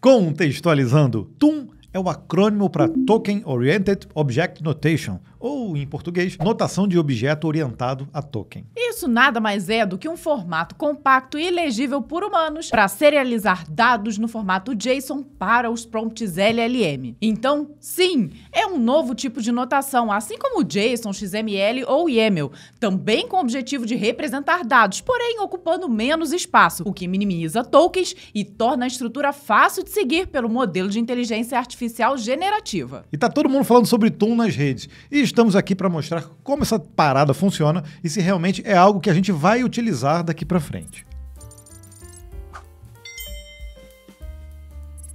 Contextualizando, TOON é o acrônimo para Token Oriented Object Notation, ou, em português, notação de objeto orientado a token. Isso nada mais é do que um formato compacto e legível por humanos para serializar dados no formato JSON para os prompts LLM. Então, sim, é um novo tipo de notação, assim como o JSON, XML ou YAML, também com o objetivo de representar dados, porém ocupando menos espaço, o que minimiza tokens e torna a estrutura fácil de seguir pelo modelo de inteligência artificial generativa. E tá todo mundo falando sobre TOON nas redes. E estamos aqui para mostrar como essa parada funciona e se realmente é algo que a gente vai utilizar daqui para frente.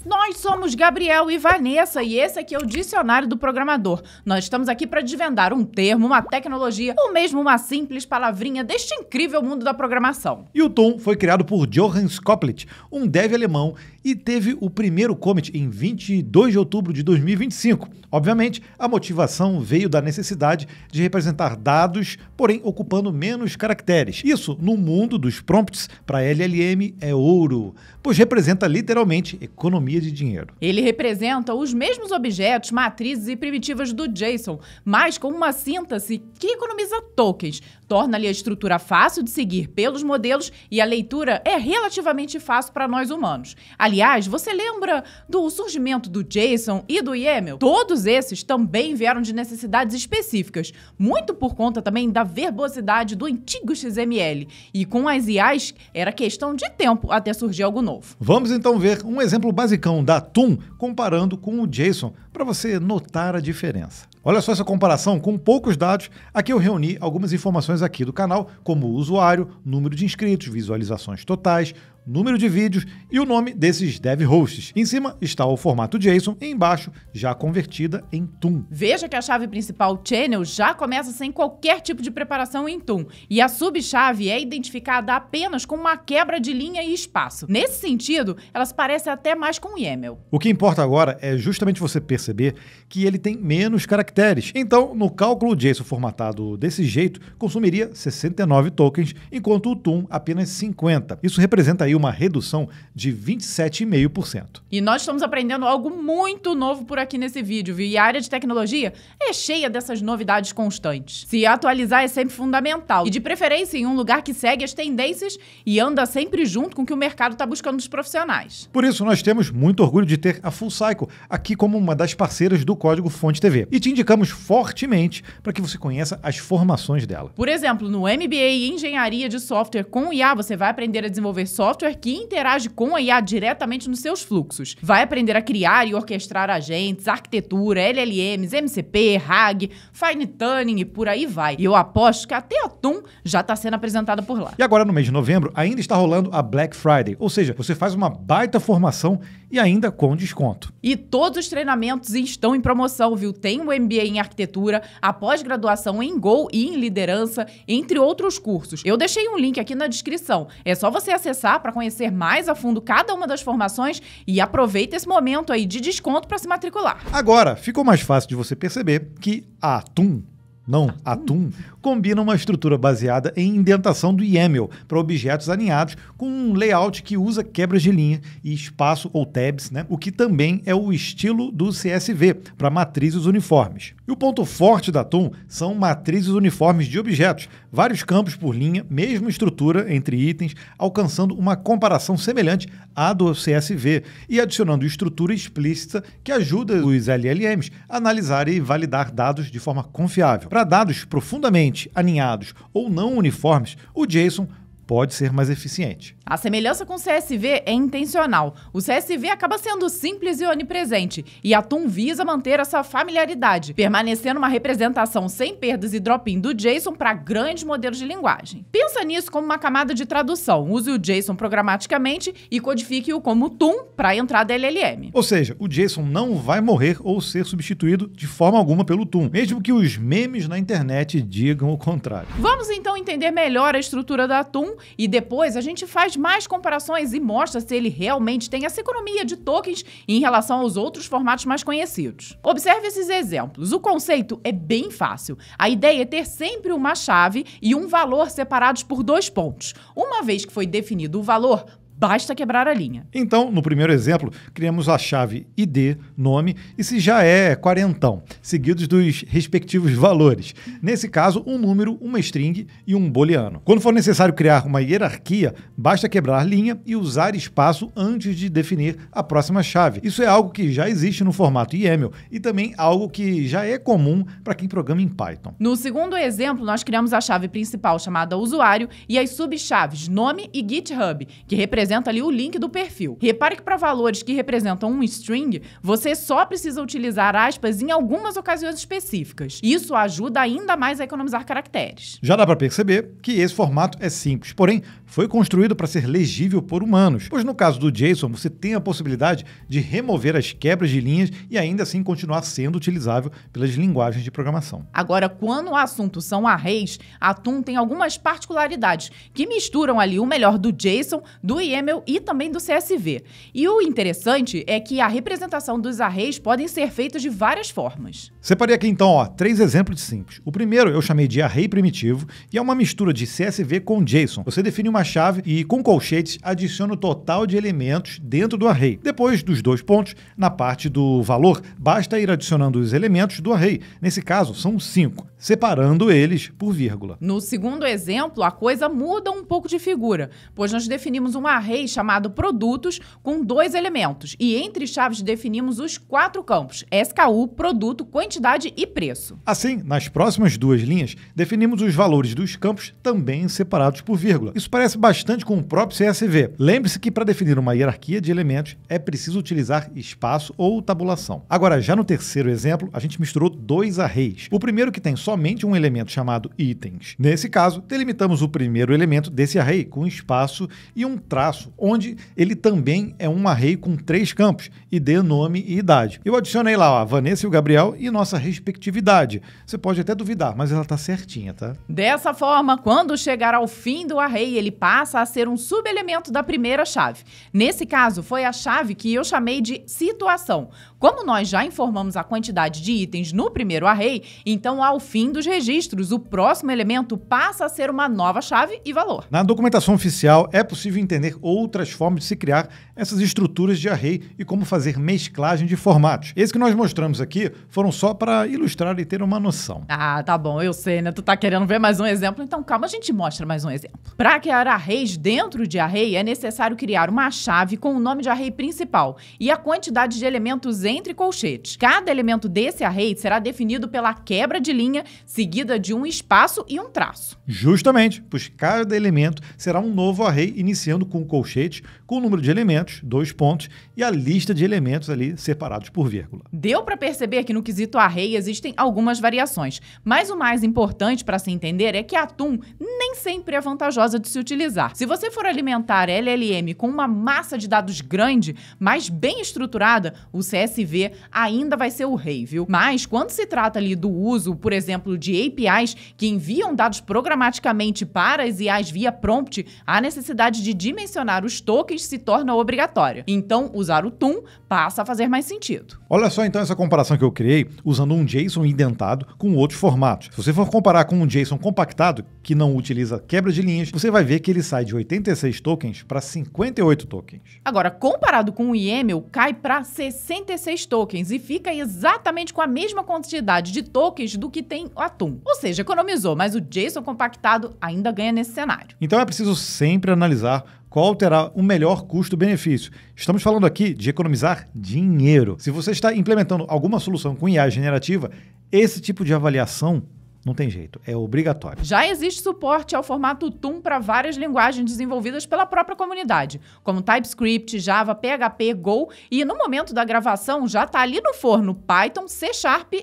Nós somos Gabriel e Vanessa e esse aqui é o Dicionário do Programador. Nós estamos aqui para desvendar um termo, uma tecnologia ou mesmo uma simples palavrinha deste incrível mundo da programação. E o TOON foi criado por Johannes Koppelitz, um dev alemão, e teve o primeiro commit em 22 de outubro de 2025. Obviamente, a motivação veio da necessidade de representar dados, porém ocupando menos caracteres. Isso, no mundo dos prompts para LLM, é ouro, pois representa literalmente economia de dinheiro. Ele representa os mesmos objetos, matrizes e primitivas do JSON, mas com uma síntese que economiza tokens, torna-lhe a estrutura fácil de seguir pelos modelos e a leitura é relativamente fácil para nós humanos. Aliás, você lembra do surgimento do JSON e do YAML? Todos esses também vieram de necessidades específicas, muito por conta também da verbosidade do antigo XML. E com as IAs, era questão de tempo até surgir algo novo. Vamos então ver um exemplo basicão da TOON comparando com o JSON, para você notar a diferença. Olha só essa comparação com poucos dados. Aqui eu reuni algumas informações aqui do canal, como o usuário, número de inscritos, visualizações totais, número de vídeos e o nome desses dev hosts. Em cima está o formato JSON e embaixo já convertida em TOON. Veja que a chave principal channel já começa sem qualquer tipo de preparação em TOON e a subchave é identificada apenas com uma quebra de linha e espaço. Nesse sentido, elas parecem até mais com YAML. O que importa agora é justamente você perceber que ele tem menos caracteres. Então, no cálculo JSON formatado desse jeito, consumiria 69 tokens, enquanto o TOON apenas 50. Isso representa aí uma redução de 27,5%. E nós estamos aprendendo algo muito novo por aqui nesse vídeo, viu? E a área de tecnologia é cheia dessas novidades constantes. Se atualizar é sempre fundamental, e de preferência em um lugar que segue as tendências e anda sempre junto com o que o mercado está buscando dos profissionais. Por isso, nós temos muito orgulho de ter a FullCycle aqui como uma das parceiras do Código Fonte TV. E te indicamos fortemente para que você conheça as formações dela. Por exemplo, no MBA em Engenharia de Software com IA, você vai aprender a desenvolver software que interage com a IA diretamente nos seus fluxos. Vai aprender a criar e orquestrar agentes, arquitetura, LLMs, MCP, RAG, Fine Tuning e por aí vai. E eu aposto que até a TOON já está sendo apresentada por lá. E agora, no mês de novembro, ainda está rolando a Black Friday, ou seja, você faz uma baita formação e ainda com desconto. E todos os treinamentos estão em promoção, viu? Tem o MBA em Arquitetura, a pós-graduação em Go e em Liderança, entre outros cursos. Eu deixei um link aqui na descrição. É só você acessar para conhecer mais a fundo cada uma das formações e aproveita esse momento aí de desconto para se matricular. Agora, ficou mais fácil de você perceber que a TOON, não a TOON, combina uma estrutura baseada em indentação do YAML para objetos alinhados com um layout que usa quebras de linha e espaço ou tabs, né? O que também é o estilo do CSV para matrizes uniformes. E o ponto forte da TOON são matrizes uniformes de objetos, vários campos por linha, mesma estrutura entre itens, alcançando uma comparação semelhante à do CSV e adicionando estrutura explícita que ajuda os LLMs a analisar e validar dados de forma confiável. Para dados profundamente alinhados ou não uniformes, o JSON pode ser mais eficiente. A semelhança com o CSV é intencional. O CSV acaba sendo simples e onipresente, e a TOON visa manter essa familiaridade, permanecendo uma representação sem perdas e drop-in do JSON para grandes modelos de linguagem. Pensa nisso como uma camada de tradução. Use o JSON programaticamente e codifique-o como TOON para a entrada LLM. Ou seja, o JSON não vai morrer ou ser substituído de forma alguma pelo TOON, mesmo que os memes na internet digam o contrário. Vamos então entender melhor a estrutura da TOON e depois a gente faz mais comparações e mostra se ele realmente tem essa economia de tokens em relação aos outros formatos mais conhecidos. Observe esses exemplos. O conceito é bem fácil. A ideia é ter sempre uma chave e um valor separados por dois pontos. Uma vez que foi definido o valor, basta quebrar a linha. Então, no primeiro exemplo, criamos a chave ID, nome, e se já é quarentão, seguidos dos respectivos valores. Nesse caso, um número, uma string e um booleano. Quando for necessário criar uma hierarquia, basta quebrar linha e usar espaço antes de definir a próxima chave. Isso é algo que já existe no formato YAML e também algo que já é comum para quem programa em Python. No segundo exemplo, nós criamos a chave principal chamada usuário e as subchaves nome e GitHub, que representa ali o link do perfil. Repare que para valores que representam um string, você só precisa utilizar aspas em algumas ocasiões específicas. Isso ajuda ainda mais a economizar caracteres. Já dá para perceber que esse formato é simples, porém foi construído para ser legível por humanos, pois no caso do JSON você tem a possibilidade de remover as quebras de linhas e ainda assim continuar sendo utilizável pelas linguagens de programação. Agora, quando o assunto são arrays, a Atum tem algumas particularidades que misturam ali o melhor do JSON, do YAML e também do CSV. E o interessante é que a representação dos arrays podem ser feitas de várias formas. Separei aqui então 3 exemplos simples. O primeiro eu chamei de array primitivo e é uma mistura de CSV com JSON. Você define uma chave e com colchetes adiciona o total de elementos dentro do array. Depois dos 2 pontos, na parte do valor, basta ir adicionando os elementos do array. Nesse caso, são 5, separando eles por vírgula. No segundo exemplo, a coisa muda um pouco de figura, pois nós definimos um array chamado produtos com 2 elementos e entre chaves definimos os 4 campos, SKU, produto, quantidade e preço. Assim, nas próximas 2 linhas, definimos os valores dos campos também separados por vírgula. Isso parece bastante com o próprio CSV. Lembre-se que para definir uma hierarquia de elementos é preciso utilizar espaço ou tabulação. Agora, já no terceiro exemplo, a gente misturou 2 arrays. O primeiro que tem somente um elemento chamado itens. Nesse caso, delimitamos o primeiro elemento desse array com espaço e um traço, onde ele também é um array com 3 campos, ID, nome e idade. Eu adicionei lá a Vanessa e o Gabriel e nossa respectividade. Você pode até duvidar, mas ela tá certinha, tá? Dessa forma, quando chegar ao fim do array, ele passa a ser um subelemento da primeira chave. Nesse caso, foi a chave que eu chamei de situação. Como nós já informamos a quantidade de itens no primeiro array, então ao fim dos registros, o próximo elemento passa a ser uma nova chave e valor. Na documentação oficial, é possível entender outras formas de se criar essas estruturas de array e como fazer mesclagem de formatos. Esses que nós mostramos aqui foram só para ilustrar e ter uma noção. Ah, tá bom, eu sei, né? Tu tá querendo ver mais um exemplo? Então calma, a gente mostra mais um exemplo. Para criar arrays dentro de array, é necessário criar uma chave com o nome de array principal e a quantidade de elementos entre colchetes. Cada elemento desse array será definido pela quebra de linha, seguida de um espaço e um traço. Justamente, pois cada elemento será um novo array, iniciando com colchetes, com o número de elementos, 2 pontos, e a lista de elementos ali separados por vírgula. Deu para perceber que no quesito array existem algumas variações, mas o mais importante para se entender é que a Atum nem sempre é vantajosa de se utilizar. Se você for alimentar LLM com uma massa de dados grande, mas bem estruturada, o CSV ainda vai ser o rei, viu? Mas quando se trata ali do uso, por exemplo, de APIs que enviam dados programaticamente para as IAs via prompt, a necessidade de dimensionar os tokens se torna obrigatória. Então, usar o Atum passa a fazer mais sentido. Olha só então essa comparação que eu criei usando um JSON indentado com outros formatos. Se você for comparar com um JSON compactado, que não utiliza quebra de linhas, você vai ver que ele sai de 86 tokens para 58 tokens. Agora, comparado com o YAML, cai para 66 tokens e fica exatamente com a mesma quantidade de tokens do que tem o Atum. Ou seja, economizou, mas o JSON compactado ainda ganha nesse cenário. Então é preciso sempre analisar qual terá o melhor custo-benefício. Estamos falando aqui de economizar dinheiro. Se você está implementando alguma solução com IA generativa, esse tipo de avaliação não tem jeito, é obrigatório. Já existe suporte ao formato Atum para várias linguagens desenvolvidas pela própria comunidade, como TypeScript, Java, PHP, Go, e no momento da gravação já está ali no forno Python, C#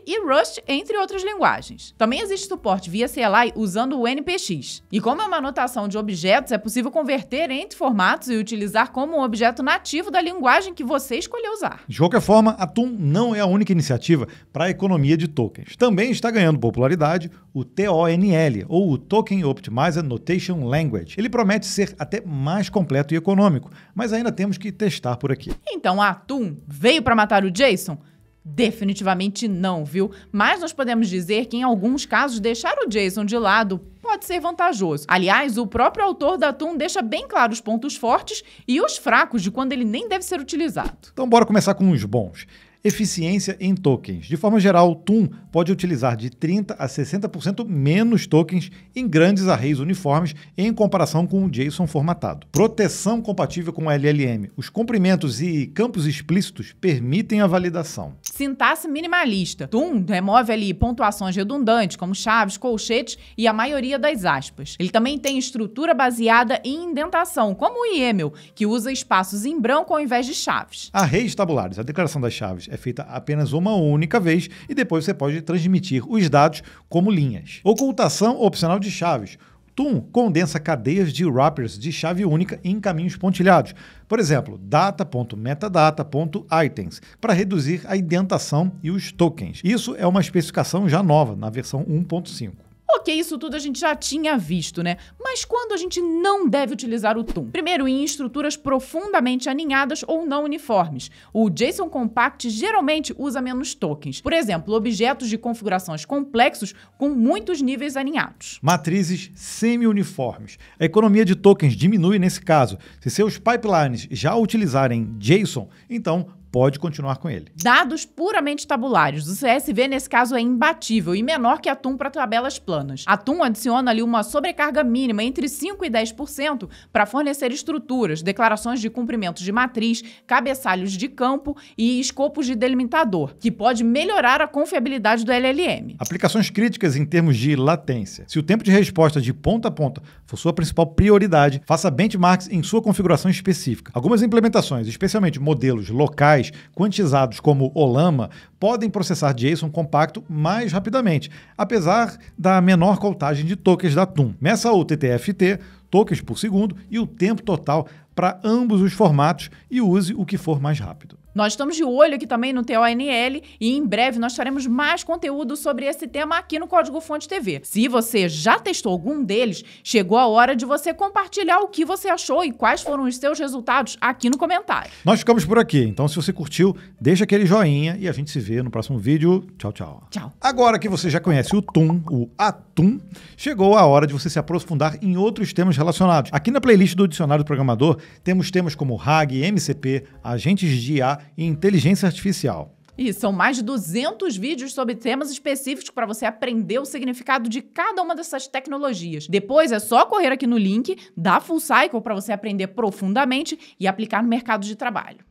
e Rust, entre outras linguagens. Também existe suporte via CLI usando o NPX. E como é uma anotação de objetos, é possível converter entre formatos e utilizar como um objeto nativo da linguagem que você escolheu usar. De qualquer forma, Atum não é a única iniciativa para a economia de tokens. Também está ganhando popularidade o TONL, ou o Token Optimized Notation Language. Ele promete ser até mais completo e econômico, mas ainda temos que testar por aqui. Então a Atum veio para matar o JSON? Definitivamente não, viu? Mas nós podemos dizer que em alguns casos deixar o JSON de lado pode pode ser vantajoso. Aliás, o próprio autor da TUM deixa bem claro os pontos fortes e os fracos de quando ele nem deve ser utilizado. Então bora começar com os bons. Eficiência em tokens. De forma geral, o TUM pode utilizar de 30% a 60% menos tokens em grandes arrays uniformes em comparação com o JSON formatado. Proteção compatível com o LLM. Os comprimentos e campos explícitos permitem a validação. Sintaxe minimalista. TUM remove ali pontuações redundantes, como chaves, colchetes e a maioria das aspas. Ele também tem estrutura baseada em indentação, como o YAML, que usa espaços em branco ao invés de chaves. Arrays tabulares. A declaração das chaves é feita apenas uma única vez e depois você pode transmitir os dados como linhas. Ocultação opcional de chaves. TUM condensa cadeias de wrappers de chave única em caminhos pontilhados. Por exemplo, data.metadata.items, para reduzir a indentação e os tokens. Isso é uma especificação já nova, na versão 1.5. Ok, isso tudo a gente já tinha visto, né? Mas quando a gente não deve utilizar o TUM? Primeiro, em estruturas profundamente aninhadas ou não uniformes. O JSON Compact geralmente usa menos tokens. Por exemplo, objetos de configurações complexos com muitos níveis aninhados. Matrizes semi-uniformes. A economia de tokens diminui nesse caso. Se seus pipelines já utilizarem JSON, então pode continuar com ele. Dados puramente tabulares. O CSV, nesse caso, é imbatível e menor que a TUM para tabelas planas. A TUM adiciona ali uma sobrecarga mínima entre 5% e 10% para fornecer estruturas, declarações de comprimentos de matriz, cabeçalhos de campo e escopos de delimitador, que pode melhorar a confiabilidade do LLM. Aplicações críticas em termos de latência. Se o tempo de resposta de ponta a ponta for sua principal prioridade, faça benchmarks em sua configuração específica. Algumas implementações, especialmente modelos locais, quantizados como Olama, podem processar JSON compacto mais rapidamente, apesar da menor contagem de tokens da TUM. Meça o TTFT, tokens por segundo, e o tempo total para ambos os formatos e use o que for mais rápido. Nós estamos de olho aqui também no TONL e em breve nós teremos mais conteúdo sobre esse tema aqui no Código Fonte TV. Se você já testou algum deles, chegou a hora de você compartilhar o que você achou e quais foram os seus resultados aqui no comentário. Nós ficamos por aqui, então se você curtiu, deixa aquele joinha e a gente se vê no próximo vídeo. Tchau, tchau. Tchau. Agora que você já conhece o TUM, o Atum, chegou a hora de você se aprofundar em outros temas relacionados. Aqui na playlist do Dicionário do Programador, temos temas como RAG, MCP, agentes de IA e inteligência artificial. E são mais de 200 vídeos sobre temas específicos para você aprender o significado de cada uma dessas tecnologias. Depois é só correr aqui no link da Full Cycle para você aprender profundamente e aplicar no mercado de trabalho.